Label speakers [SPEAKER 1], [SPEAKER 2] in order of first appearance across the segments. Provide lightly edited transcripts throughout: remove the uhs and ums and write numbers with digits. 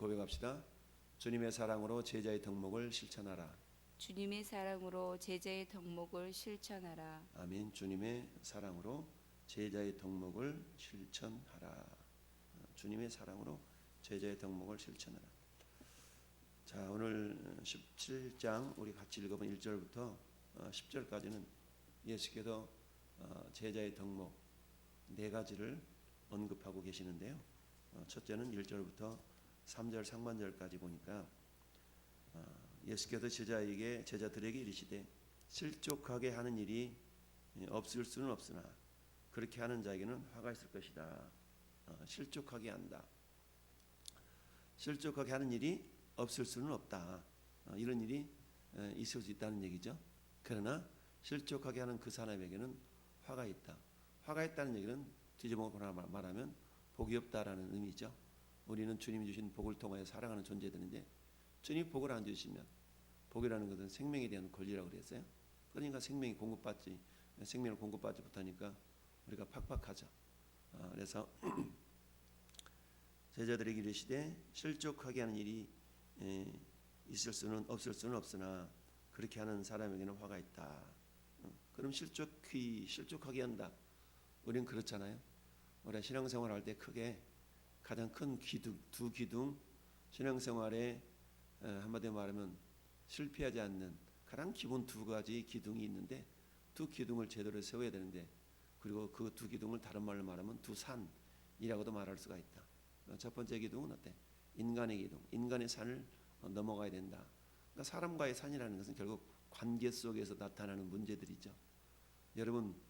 [SPEAKER 1] 고백합시다. 주님의 사랑으로 제자의 덕목을 실천하라.
[SPEAKER 2] 주님의 사랑으로 제자의 덕목을 실천하라.
[SPEAKER 1] 아멘. 주님의 사랑으로 제자의 덕목을 실천하라. 주님의 사랑으로 제자의 덕목을 실천하라. 자, 오늘 17장 우리 같이 읽어본 1절부터 10절까지는 예수께서 제자의 덕목 네 가지를 언급하고 계시는데요. 첫째는 1절부터 3절 상반절까지 보니까 예수께서 제자들에게 이르시되 실족하게 하는 일이 없을 수는 없으나 그렇게 하는 자에게는 화가 있을 것이다. 실족하게 한다. 실족하게 하는 일이 없을 수는 없다. 이런 일이 있을 수 있다는 얘기죠. 그러나 실족하게 하는 그 사람에게는 화가 있다. 화가 있다는 얘기는 뒤집어 말하면 복이 없다라는 의미죠. 우리는 주님이 주신 복을 통하여 살아가는 존재들인데 주님이 복을 안 주시면 복이라는 것은 생명에 대한 권리라고 그랬어요. 그러니까 생명을 공급받지 못하니까 우리가 팍팍하죠. 그래서 제자들에게 이르시되 실족하게 하는 일이 있을 수는 없을 수는 없으나 그렇게 하는 사람에게는 화가 있다. 그럼 실족하게 한다. 우리는 그렇잖아요. 우리가 신앙생활할 때 크게 가장 큰 두 기둥 신앙생활에 한마디로 말하면 실패하지 않는 가장 기본 두 가지 기둥이 있는데 두 기둥을 제대로 세워야 되는데 그리고 그 두 기둥을 다른 말로 말하면 두 산이라고도 말할 수가 있다. 첫 번째 기둥은 어때? 인간의 기둥, 인간의 산을 넘어가야 된다. 그러니까 사람과의 산이라는 것은 결국 관계 속에서 나타나는 문제들이죠. 여러분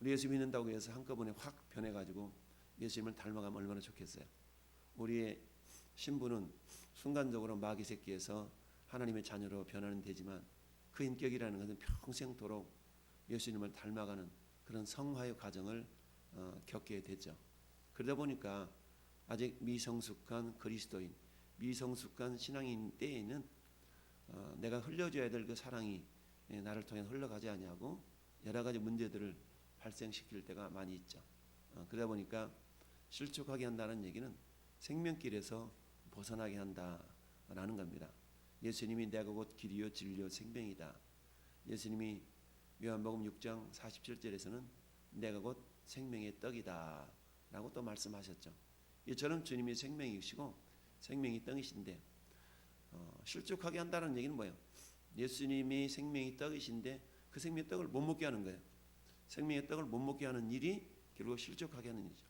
[SPEAKER 1] 우리 예수 믿는다고 해서 한꺼번에 확 변해가지고 예수님을 닮아가면 얼마나 좋겠어요. 우리의 신부는 순간적으로 마귀 새끼에서 하나님의 자녀로 변하는 되지만 그 인격이라는 것은 평생도록 예수님을 닮아가는 그런 성화의 과정을 겪게 되죠. 그러다 보니까 아직 미성숙한 그리스도인, 미성숙한 신앙인 때에는 내가 흘려줘야 될 그 사랑이 나를 통해 흘러가지 아니하고 여러 가지 문제들을 발생시킬 때가 많이 있죠. 그러다 보니까 실족하게 한다는 얘기는 생명길에서 벗어나게 한다라는 겁니다. 예수님이 내가 곧 길이요 진리요 생명이다. 예수님이 요한복음 6장 47절에서는 내가 곧 생명의 떡이다 라고 또 말씀하셨죠. 이처럼 주님이 생명이시고 생명이 떡이신데 실족하게 한다는 얘기는 뭐예요? 예수님이 생명이 떡이신데 그 생명의 떡을 못 먹게 하는 거예요. 생명의 떡을 못 먹게 하는 일이 결국 실족하게 하는 일이죠.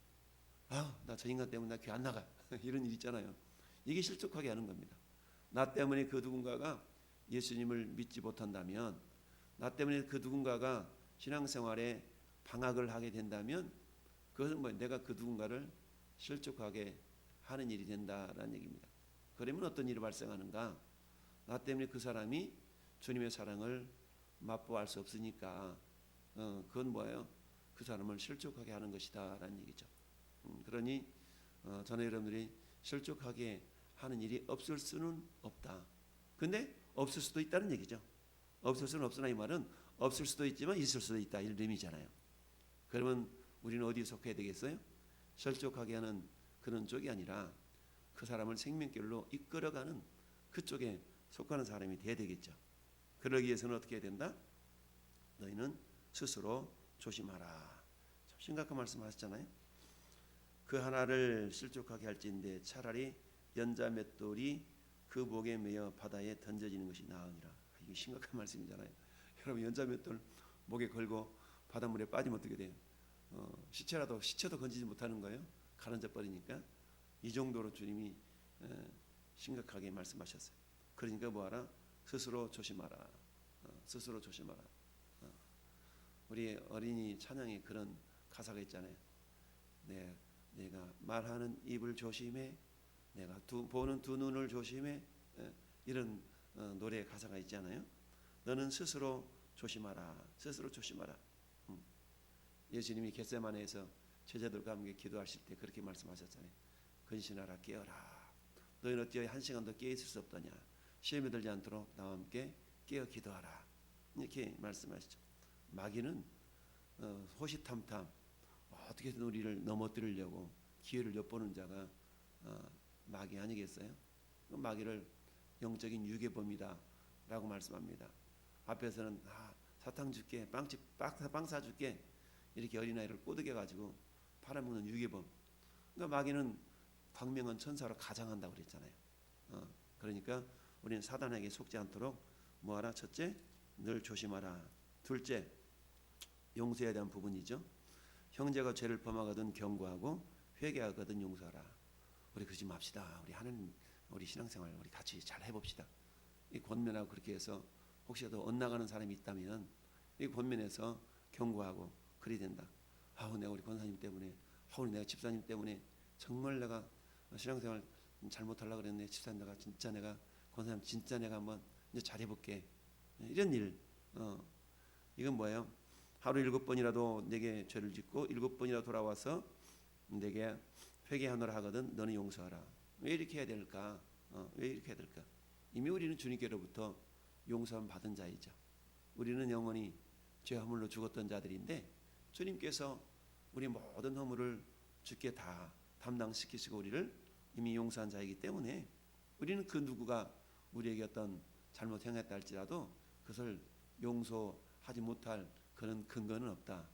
[SPEAKER 1] 나 저 인간 때문에 나 귀 안 나가 이런 일 있잖아요. 이게 실족하게 하는 겁니다. 나 때문에 그 누군가가 예수님을 믿지 못한다면, 나 때문에 그 누군가가 신앙생활에 방학을 하게 된다면 그것은 뭐 내가 그 누군가를 실족하게 하는 일이 된다라는 얘기입니다. 그러면 어떤 일이 발생하는가? 나 때문에 그 사람이 주님의 사랑을 맛보할 수 없으니까 그건 뭐예요? 그 사람을 실족하게 하는 것이다 라는 얘기죠. 그러니 저는 여러분들이 실족하게 하는 일이 없을 수는 없다. 근데 없을 수도 있다는 얘기죠. 없을 수는 없으나 이 말은 없을 수도 있지만 있을 수도 있다 이런 의미잖아요. 그러면 우리는 어디에 속해야 되겠어요? 실족하게 하는 그런 쪽이 아니라 그 사람을 생명길로 이끌어가는 그쪽에 속하는 사람이 돼야 되겠죠. 그러기 위해서는 어떻게 해야 된다? 너희는 스스로 조심하라. 참 심각한 말씀 하셨잖아요. 그 하나를 실족하게 할지인데 차라리 연자 맷돌이 그 목에 매어 바다에 던져지는 것이 나으니라. 이게 심각한 말씀이잖아요. 여러분 연자 맷돌 목에 걸고 바닷물에 빠지면 어떻게 돼요? 시체도 건지지 못하는 거예요. 가라앉아 버리니까. 이 정도로 주님이 심각하게 말씀하셨어요. 그러니까 뭐하라? 스스로 조심하라. 스스로 조심하라. 우리 어린이 찬양에 그런 가사가 있잖아요. 내가 말하는 입을 조심해. 내가 보는 두 눈을 조심해. 이런 노래 가사가 있잖아요. 너는 스스로 조심하라. 스스로 조심하라. 예수님이 겟세마네에서 제자들과 함께 기도하실 때 그렇게 말씀하셨잖아요. 근신하라 깨어라. 너희는 어찌 한 시간도 깨어 있을 수 없더냐. 시험에 들지 않도록 나와 함께 깨어 기도하라. 이렇게 말씀하시죠. 마귀는 호시탐탐 어떻게든 우리를 넘어뜨리려고 기회를 엿보는 자가 마귀 아니겠어요? 그 마귀를 영적인 유괴범이다라고 말씀합니다. 앞에서는 사탕 줄게, 빵 사줄게 이렇게 어린아이를 꼬드겨 가지고 팔아먹는 유괴범. 그러니까 마귀는 광명한 천사로 가장한다고 그랬잖아요. 그러니까 우리는 사단에게 속지 않도록 뭐하라? 첫째, 늘 조심하라. 둘째, 용서에 대한 부분이죠. 형제가 죄를 범하거든 경고하고 회개하거든 용서하라. 우리 그러지 맙시다. 우리 하나님, 우리 신앙생활 우리 같이 잘 해봅시다. 이 권면하고 그렇게 해서 혹시라도 엇나가는 사람이 있다면 이 권면해서 경고하고 그래야 된다. 내가 우리 권사님 때문에, 우리 내가 집사님 때문에 정말 내가 신앙생활 잘못하려고 그랬네. 집사님 내가 권사님 진짜 내가 한번 이제 잘해볼게. 이런 일. 이건 뭐예요? 하루 7번이라도 내게 죄를 짓고 7번이라도 돌아와서 내게 회개하노라 하거든 너는 용서하라. 왜 이렇게 해야 될까? 왜 이렇게 해야 될까? 이미 우리는 주님께로부터 용서함 받은 자이죠. 우리는 영원히 죄 허물로 죽었던 자들인데 주님께서 우리 모든 허물을 주께 다 담당시키시고 우리를 이미 용서한 자이기 때문에 우리는 그 누구가 우리에게 어떤 잘못 행했다 할지라도 그것을 용서하지 못할 그런 근거는 없다.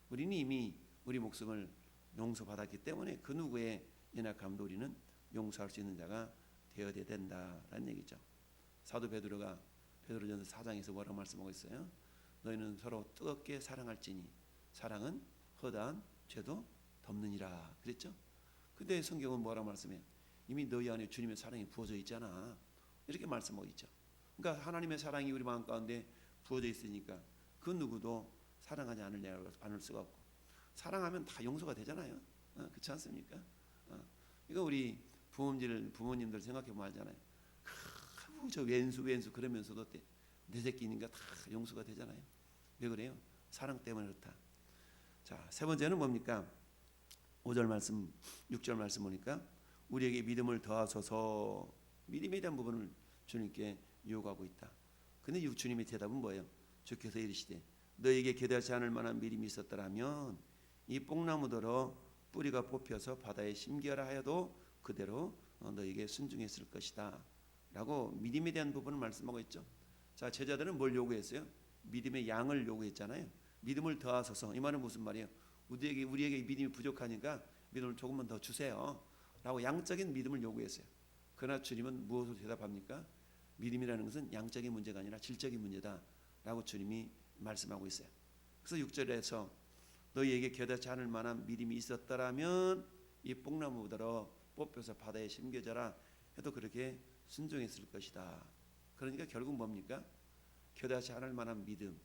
[SPEAKER 1] 우리는 이미 우리 목숨을 용서받았기 때문에 그 누구의 연약함도 우리는 용서할 수 있는 자가 되어야 된다라는 얘기죠. 사도 베드로가 베드로전서 4장에서 뭐라고 말씀하고 있어요? 너희는 서로 뜨겁게 사랑할지니 사랑은 허다한 죄도 덮느니라 그랬죠. 근데 성경은 뭐라고 말씀해요? 이미 너희 안에 주님의 사랑이 부어져 있잖아. 이렇게 말씀하고 있죠. 그러니까 하나님의 사랑이 우리 마음 가운데 부어져 있으니까 그 누구도 사랑하지 않을 수가 없고 사랑하면 다 용서가 되잖아요. 그렇지 않습니까? 이거 우리 부모님들 생각해 보면 알잖아요. 저 왼수 그러면서도 내 새끼니까 다 용서가 되잖아요. 왜 그래요? 사랑 때문에 그렇다. 자, 세 번째는 뭡니까? 5절 말씀, 6절 말씀 보니까 우리에게 믿음을 더하소서. 믿음에 대한 부분을 주님께 요구하고 있다. 근데 주님의 대답은 뭐예요? 주께서 이르시되 너에게 겨자지 않을 만한 믿음이 있었더라면 이 뽕나무더러 뿌리가 뽑혀서 바다에 심기하라 하여도 그대로 너에게 순종했을 것이다 라고 믿음에 대한 부분을 말씀하고 있죠. 자, 제자들은 뭘 요구했어요? 믿음의 양을 요구했잖아요. 믿음을 더하소서. 이 말은 무슨 말이에요? 우리에게 믿음이 부족하니까 믿음을 조금만 더 주세요 라고 양적인 믿음을 요구했어요. 그러나 주님은 무엇으로 대답합니까? 믿음이라는 것은 양적인 문제가 아니라 질적인 문제다 라고 주님이 말씀하고 있어요. 그래서 6절에서 너희에게 겨자지 않을 만한 믿음이 있었더라면 이 뽕나무더러 뽑혀서 바다에 심겨져라 해도 그렇게 순종했을 것이다. 그러니까 결국 뭡니까? 겨자지 않을 만한 믿음.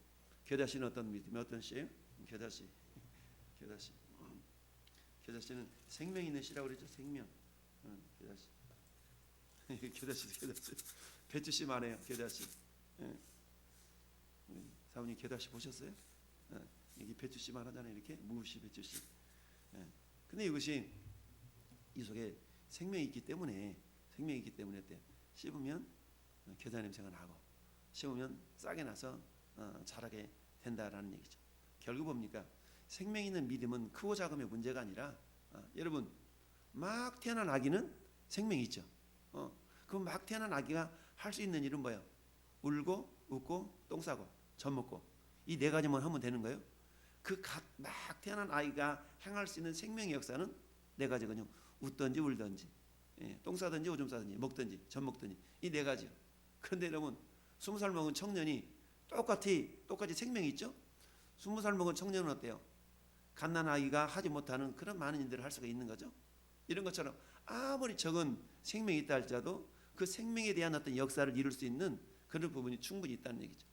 [SPEAKER 1] 겨자씨는 어떤 믿음이 어떤 씨예요? 겨자씨는 생명 있는 씨라고 그러죠. 생명. 겨자씨. 겨자씨. 배추씨 말해요. 겨자씨. 사모님 겨자씨 보셨어요? 여기 배추씨 말하잖아요. 이렇게 무씨 배추씨. 근데 이것이 이 속에 생명이 있기 때문에 어때요? 씹으면 겨자 냄새가 나고 씹으면 싹이 나서 자라게 된다라는 얘기죠. 결국 뭡니까? 생명 있는 믿음은 크고 작음의 문제가 아니라 여러분 막 태어난 아기는 생명이 있죠. 그 막 태어난 아기가 할 수 있는 일은 뭐예요? 울고 웃고 똥 싸고 젖 먹고 이 네 가지만 하면 되는 거예요. 그 막 태어난 아이가 행할 수 있는 생명의 역사는 네 가지거든요. 웃든지 울든지 똥 싸든지 오줌 싸든지 먹든지 젖 먹든지 이 네 가지요. 그런데 여러분 20살 먹은 청년이 똑같이 생명이 있죠. 20살 먹은 청년은 어때요? 갓난아이가 하지 못하는 그런 많은 일들을 할 수가 있는 거죠. 이런 것처럼 아무리 적은 생명이 있다 할지라도 그 생명에 대한 어떤 역사를 이룰 수 있는 그런 부분이 충분히 있다는 얘기죠.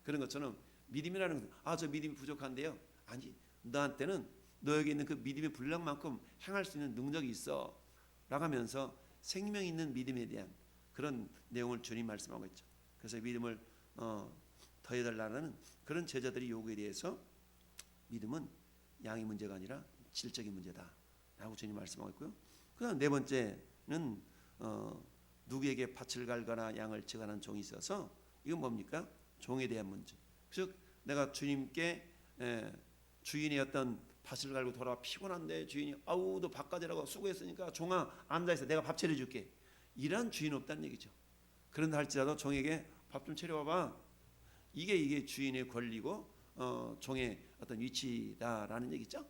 [SPEAKER 1] 그런 것처럼 믿음이라는 것은 저 믿음이 부족한데요. 아니, 너한테는 너에게 있는 그 믿음의 분량만큼 행할 수 있는 능력이 있어 라고 하면서 생명 있는 믿음에 대한 그런 내용을 주님 말씀하고 있죠. 그래서 믿음을 더해달라는 그런 제자들의 요구에 대해서 믿음은 양의 문제가 아니라 질적인 문제다 라고 주님 말씀하고 있고요. 그 다음 네 번째는 누구에게 밭을 갈거나 양을 치거나 종이 있어서 이건 뭡니까? 종에 대한 문제. 즉 내가 주님께 주인의 어떤 밭을 갈고 돌아와 피곤한데 주인이 너 밭 가지라고 수고했으니까 종아 앉아있어 내가 밥 차려줄게 일한 주인 없다는 얘기죠. 그런다 할지라도 종에게 밥 좀 차려와봐. 이게 주인의 권리고 종의 어떤 위치다라는 얘기죠.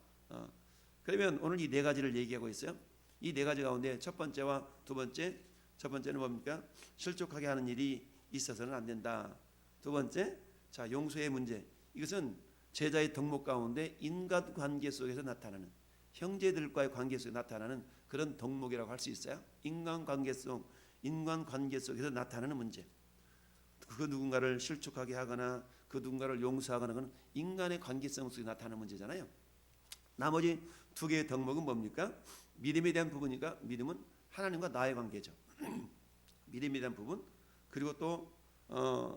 [SPEAKER 1] 그러면 오늘 이 네 가지를 얘기하고 있어요. 이 네 가지 가운데 첫 번째와 두 번째, 첫 번째는 뭡니까? 실족하게 하는 일이 있어서는 안 된다. 두 번째, 자 용서의 문제. 이것은 제자의 덕목 가운데 인간 관계 속에서 나타나는, 형제들과의 관계 속에 나타나는 그런 덕목이라고 할 수 있어요. 인간 관계 속에서 나타나는 문제. 그 누군가를 실족하게 하거나 그 누군가를 용서하거나 그건 인간의 관계성 속에 나타나는 문제잖아요. 나머지 두 개의 덕목은 뭡니까? 믿음에 대한 부분이니까 믿음은 하나님과 나의 관계죠. 믿음에 대한 부분. 그리고 또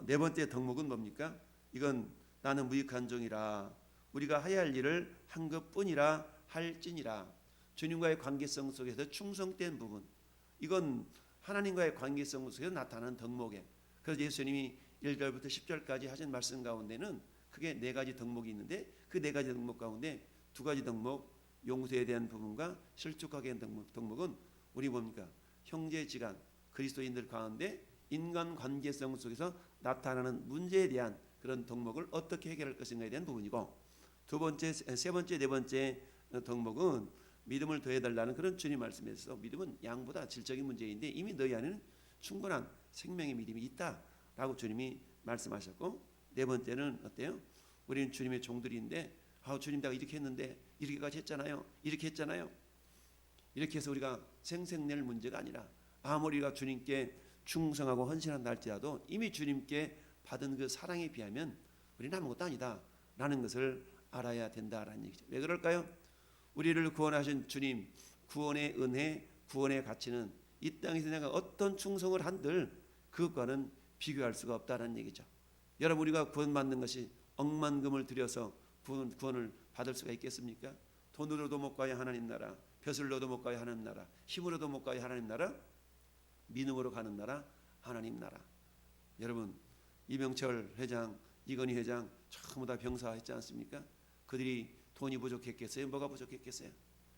[SPEAKER 1] 네 번째 덕목은 뭡니까? 이건 나는 무익한 종이라 우리가 해야 할 일을 한 것뿐이라 할지니라. 주님과의 관계성 속에서 충성된 부분. 이건 하나님과의 관계성 속에서 나타나는 덕목에. 그래서 예수님이 1절부터 10절까지 하신 말씀 가운데는 크게 네 가지 덕목이 있는데 그 네 가지 덕목 가운데 두 가지 덕목, 용서에 대한 부분과 실족하게 한 덕목은 우리 뭡니까? 형제지간 그리스도인들 가운데 인간 관계성 속에서 나타나는 문제에 대한 그런 덕목을 어떻게 해결할 것인가에 대한 부분이고, 두 번째, 세 번째, 네 번째 덕목은 믿음을 더해달라는 그런 주님 말씀에서 믿음은 양보다 질적인 문제인데 이미 너희 안에는 충분한 생명의 믿음이 있다라고 주님이 말씀하셨고, 네 번째는 어때요? 우리는 주님의 종들인데 주님 내가 이렇게 했는데 이렇게까지 했잖아요. 이렇게 했잖아요. 이렇게 해서 우리가 생색낼 문제가 아니라 아무리 우리가 주님께 충성하고 헌신한다 할지라도 이미 주님께 받은 그 사랑에 비하면 우리는 아무것도 아니다라는 것을 알아야 된다라는 얘기죠. 왜 그럴까요? 우리를 구원하신 주님, 구원의 은혜, 구원의 가치는 이 땅에서 내가 어떤 충성을 한들 그것과는 비교할 수가 없다는 얘기죠. 여러분 우리가 구원받는 것이 억만금을 들여서 구원을 받을 수가 있겠습니까? 돈으로도 못 가야 하나님 나라, 벼슬로도 못 가야 하나님 나라, 힘으로도 못 가야 하나님 나라, 믿음으로 가는 나라, 하나님 나라. 여러분 이명철 회장, 이건희 회장 전부 다 병사했지 않습니까? 그들이 돈이 부족했겠어요? 뭐가 부족했겠어요?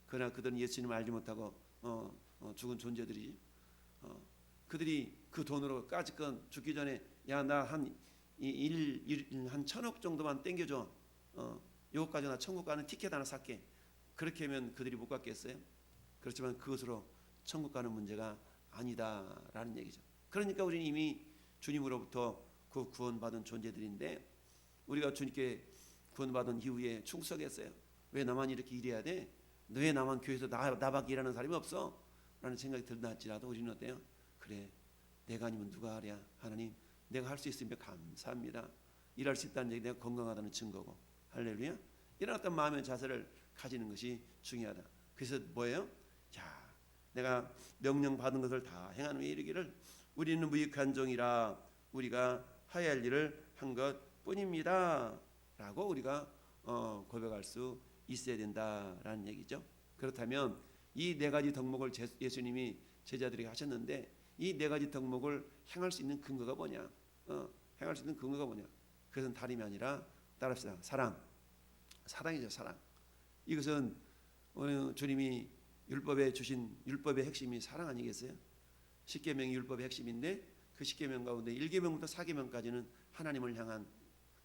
[SPEAKER 1] 그러나 그들은 예수님 알지 못하고 죽은 존재들이지. 그들이 그 돈으로 까짓건 죽기 전에 야 나 한 1,000억 정도만 땡겨줘. 요거까지 나 천국 가는 티켓 하나 살게. 그렇게 하면 그들이 못 갔겠어요? 그렇지만 그것으로 천국 가는 문제가 아니다라는 얘기죠. 그러니까 우리는 이미 주님으로부터 그 구원받은 존재들인데 우리가 주님께 구원받은 이후에 충성했어요. 왜 나만 이렇게 일해야 돼? 왜 나만 교회에서 나밖에 일하는 사람이 없어? 라는 생각이 들다 할지라도 우리는 어때요? 그래 내가 아니면 누가 하랴. 하나님 내가 할 수 있으면 감사합니다. 일할 수 있다는 얘기 내가 건강하다는 증거고. 할렐루야. 이런 어떤 마음의 자세를 가지는 것이 중요하다. 그래서 뭐예요? 자 내가 명령 받은 것을 다 행한 후에 이르기를 우리는 무익한 종이라 우리가 하야 할 일을 한 것뿐입니다 라고 우리가 고백할 수 있어야 된다라는 얘기죠. 그렇다면 이 네 가지 덕목을 예수님이 제자들에게 하셨는데 이 네 가지 덕목을 행할 수 있는 근거가 뭐냐? 행할 수 있는 근거가 뭐냐? 그것은 다름이 아니라 따라합시다. 사랑이죠. 사랑. 이것은 주님이 율법에 주신 율법의 핵심이 사랑 아니겠어요? 십계명이 율법의 핵심인데 그 십계명 가운데 1계명부터 4계명까지는 하나님을 향한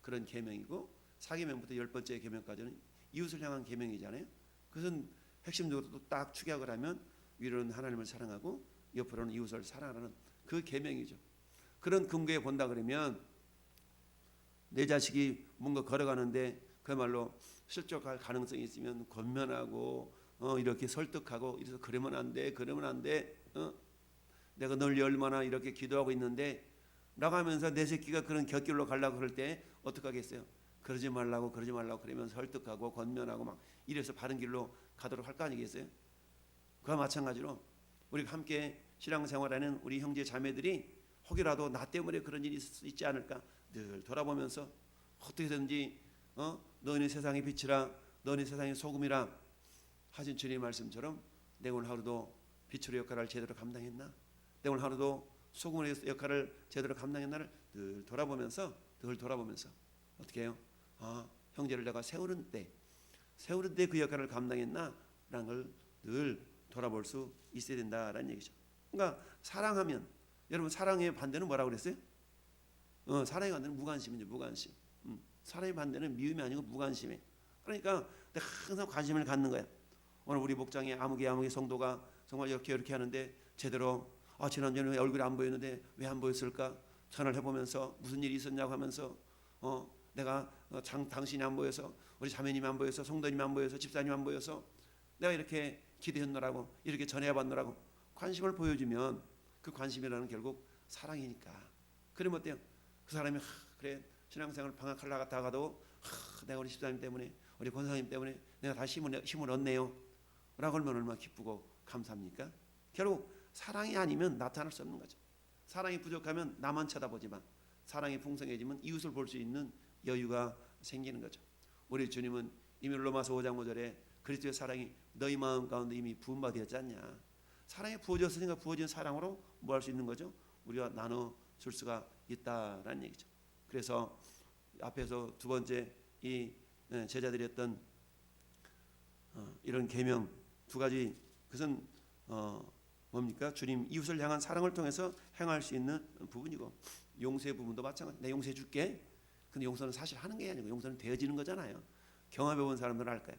[SPEAKER 1] 그런 계명이고 4계명부터 10번째 계명까지는 이웃을 향한 계명이잖아요. 그것은 핵심적으로 또 딱 축약을 하면 위로는 하나님을 사랑하고 옆으로는 이웃을 사랑하는 그 계명이죠. 그런 근거에 본다 그러면 내 자식이 뭔가 걸어가는데 그야말로 실족할 가능성이 있으면 권면하고 이렇게 설득하고 이래서 그러면 안 돼, 그러면 안 돼. 내가 널리 얼마나 이렇게 기도하고 있는데 나가면서 내 새끼가 그런 곁길로 가려고 그럴 때 어떻게 하겠어요? 그러지 말라고 그러면 설득하고 권면하고 막 이래서 바른 길로 가도록 할 거 아니겠어요? 그와 마찬가지로 우리가 함께 신앙생활하는 우리 형제 자매들이 혹이라도 나 때문에 그런 일이 있을 수 있지 않을까 늘 돌아보면서 어떻게든지 너희는 세상의 빛이라 너희는 세상의 소금이라 하신 주님의 말씀처럼 내가 오늘 하루도 빛으로 역할을 제대로 감당했나? 내가 오늘 하루도 소금의 역할을 제대로 감당했나를 늘 돌아보면서 어떻게 해요? 형제를 내가 세우는 때 그 역할을 감당했나? 라는 걸 늘 돌아볼 수 있어야 된다라는 얘기죠. 그러니까 사랑하면 여러분 사랑의 반대는 뭐라고 그랬어요? 사랑의 반대는 무관심이죠. 무관심. 사랑의 반대는 미움이 아니고 무관심이에요. 그러니까 내가 항상 관심을 갖는 거야. 오늘 우리 목장에 아무개 성도가 정말 이렇게 하는데 제대로 지난주에는 얼굴이 안 보였는데 왜 안 보였을까? 전화를 해보면서 무슨 일이 있었냐고 하면서 내가 당신이 안 보여서 우리 자매님이 안 보여서 성도님이 안 보여서 집사님이 안 보여서 내가 이렇게 기도했노라고 이렇게 전해봤노라고 관심을 보여주면 그 관심이라는 결국 사랑이니까. 그러면 어때요? 그 사람이 그래 신앙생활 방학하려고 다가도 내가 우리 집사님 때문에 우리 권사님 때문에 내가 다시 힘을 얻네요 라고 하면 얼마나 기쁘고 감사합니까? 결국 사랑이 아니면 나타날 수 없는 거죠. 사랑이 부족하면 나만 쳐다보지만 사랑이 풍성해지면 이웃을 볼 수 있는 여유가 생기는 거죠. 우리 주님은 이미 로마서 5장 5절에 그리스도의 사랑이 너희 마음 가운데 이미 부은 바 되었지 않냐. 사랑이 부어졌으니까 부어진 사랑으로 뭐 할 수 있는 거죠? 우리가 나눠 줄 수가 있다라는 얘기죠. 그래서 앞에서 두 번째 이 제자들이 했던 이런 계명 두 가지 그것은 뭡니까? 주님 이웃을 향한 사랑을 통해서 행할 수 있는 부분이고 용서의 부분도 마찬가지. 내 용서해 줄게. 근데 용서는 사실 하는 게 아니고 용서는 되어지는 거잖아요. 경험해 본 사람들은 알까요?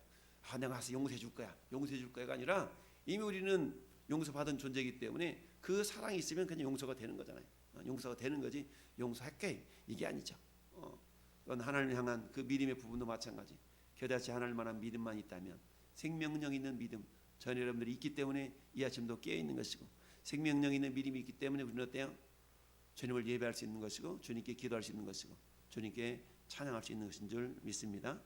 [SPEAKER 1] 내가 가서 용서해 줄 거야. 용서해 줄 거야가 아니라 이미 우리는 용서받은 존재이기 때문에 그 사랑이 있으면 그냥 용서가 되는 거잖아요. 용서가 되는 거지 용서할게 이게 아니죠. 그건 하나님을 향한 그 믿음의 부분도 마찬가지. 겨자씨 하나님 만한 믿음만 있다면 생명력 있는 믿음 전 여러분들이 있기 때문에 이 아침도 깨어 있는 것이고 생명력 있는 믿음이 있기 때문에 우리는 어때요? 주님을 예배할 수 있는 것이고 주님께 기도할 수 있는 것이고 주님께 찬양할 수 있는 것인 줄 믿습니다.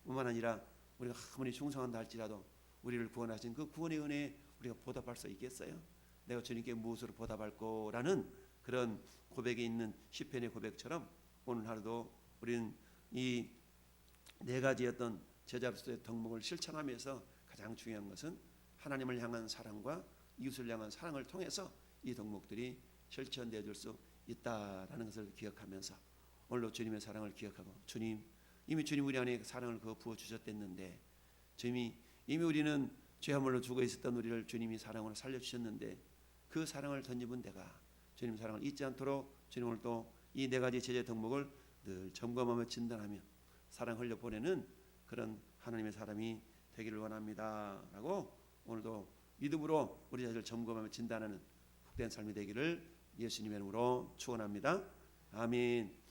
[SPEAKER 1] 뿐만 아니라 우리가 아무리 충성한다 할지라도 우리를 구원하신 그 구원의 은혜에 우리가 보답할 수 있겠어요? 내가 주님께 무엇으로 보답할 거라는 그런 고백에 있는 시편의 고백처럼 오늘 하루도 우리는 이 네 가지였던 제자로서의 덕목을 실천하면서 가장 중요한 것은 하나님을 향한 사랑과 이웃을 향한 사랑을 통해서 이 덕목들이 실천되어 줄 수 있다라는 것을 기억하면서 오늘도 주님의 사랑을 기억하고 주님 이미 주님 우리 안에 사랑을 부어 주셨댔는데 주님이 이미 우리는 죄화물로 죽어 있었던 우리를 주님이 사랑으로 살려주셨는데 그 사랑을 던집은 내가 주님 사랑을 잊지 않도록 주님 오늘 또 이 네 가지 제재 덕목을 늘 점검하며 진단하며 사랑 흘려 보내는 그런 하나님의 사람이 되기를 원합니다 라고 오늘도 믿음으로 우리 자신을 점검하며 진단하는 복된 삶이 되기를 예수님의 이름으로 축원합니다. 아멘.